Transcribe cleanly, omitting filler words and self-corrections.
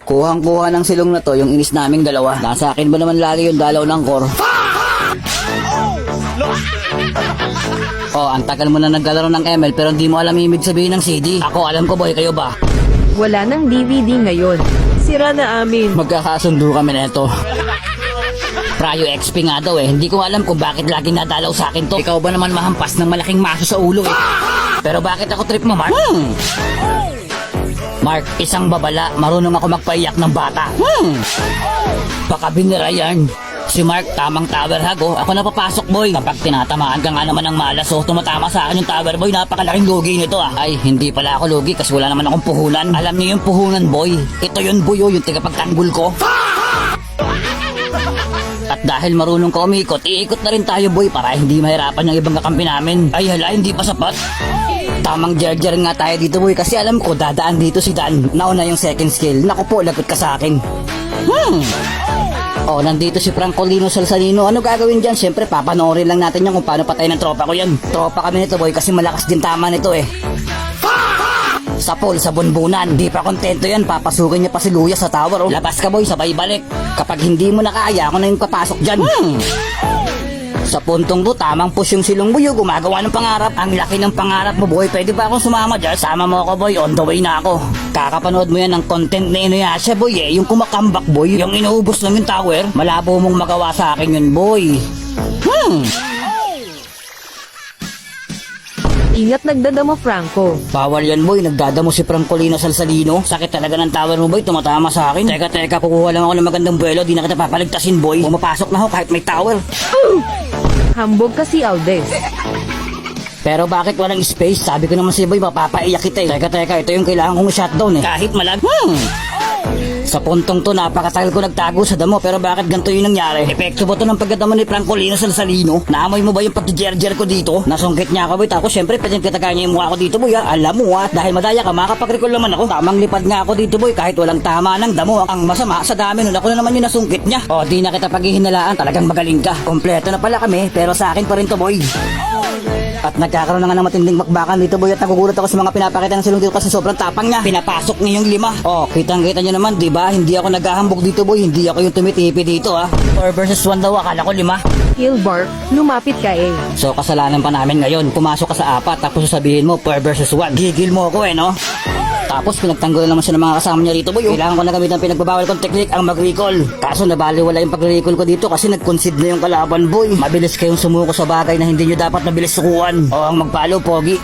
Kuhang-kuha ng silong na to, yung inis naming dalawa. Nasa akin ba naman lagi yung dalaw ng core? Oh, ang tagal mo na naglalaro ng ML pero hindi mo alam yung ibig sabihin ng CD. Ako alam ko boy, kayo ba? Wala nang DVD ngayon. Sira na amin. Magkakasundo kami na ito. Prayo XP nga daw eh. Hindi ko alam kung bakit lagi nadalaw sa akin to. Ikaw ba naman mahampas ng malaking maso sa ulo eh? Pero bakit ako trip mo, Mark? Mark, isang babala. Marunong ako magpaiyak ng bata. Baka binira yan. Si Mark, tamang tower hug oh. Ako na papasok boy. Kapag tinatamaan ka nga naman ng malas oh, tumatama sa akin yung tower boy. Napakalaking lugi nito ah. Ay, hindi pala ako lugi kasi wala naman akong puhunan. Alam niyo yung puhunan boy. Ito yun boy oh, yung tagapagtanggol ko. At dahil marunong ka umikot, iikot na rin tayo boy para hindi mahirapan yung ibang kakampi namin. Ay hala, hindi pa sapat. Tamang jar-jar nga tayo dito boy kasi alam ko dadaan dito si Dan. Nauna yung second skill. Naku po, lagot ka sa akin. Oh, nandito si Francolino Salsalino. Ano gagawin dyan? Siyempre, papanoorin lang natin yan kung paano patay ng tropa ko yan. Tropa kami nito boy kasi malakas din tama nito eh. Sa pool, sa bunbunan. Di pa kontento yan. Papasukin niya pa si Luya sa tower oh. Labas ka boy, sabay balik. Kapag hindi mo na kaya, ako na yung kapasok dyan. Sa puntong to, tamang push yung silong buyo, gumagawa ng pangarap. Ang laki ng pangarap mo boy, pwede ba akong sumama dyan? Sama mo ako boy, on the way na ako. Kakapanood mo yan ng content na Inuyasha boy eh. Yung kumakambak boy, yung inuubos lang yung tower. Malabo mong magawa sa akin yun boy. Ingat nagdadamo Franco. Bawal yan boy, nagdadamo si Francolino Salsalino. Sakit talaga ng tower mo boy, tumatama sa akin. Teka, kukuha lang ako ng magandang buwelo, di na kita papaligtasin boy. Pumapasok na ako kahit may tower. Hambog kasi Aldes. Pero bakit walang space? Sabi ko naman si boy, mapapaiyak kita eh. Teka, ito yung kailangan kong shutdown eh. Kahit malag. Sa puntong to, napakatagal ko nagtago sa damo. Pero bakit ganito yung nangyari? Epekto ba to ng pagdadamo ni Francolino Salsalino? Naamoy mo ba yung pagkijerjer ko dito? Nasungkit niya ako boy. Tapos syempre, pinagkitaga niya yung mukha ko dito boy ha. Alam mo ha, dahil madaya ka, makapag-recall naman ako. Tamang lipad nga ako dito boy, kahit walang tama ng damo. Ang masama, sa dami nun, ako na naman yung nasungkit niya. O, di na kita paghihinalaan, talagang magaling ka. Kompleto na pala kami, pero sa akin pa rin to boy. At nagkakaroon na nga ng matinding makbakan dito boy at nagugulat ako sa mga pinapakita ng silong dito kasi sobrang tapang niya. Pinapasok niya yung 5. Oh, kitang-kita niyo naman, di ba? Hindi ako naghahambog dito boy, hindi ako yung tumitipi dito ah. 4 versus 1 daw, akala ko 5. Hilbert, lumapit ka eh. So kasalanan pa namin ngayon. Pumasok ka sa 4 tapos sasabihin mo 4 versus 1. Gigil mo ako eh no? Tapos pinagtanggol naman siya ng mga kasama niya rito boy. Kailangan ko na gamitin pinagbabawal kong technique ang mag-recall. Kaso nabaliwala yung pag-recall ko dito kasi nag-concede na yung kalaban boy. Mabilis kayong sumuko sa bagay na hindi nyo dapat mabilis sukuan. O ang magpalo pogi.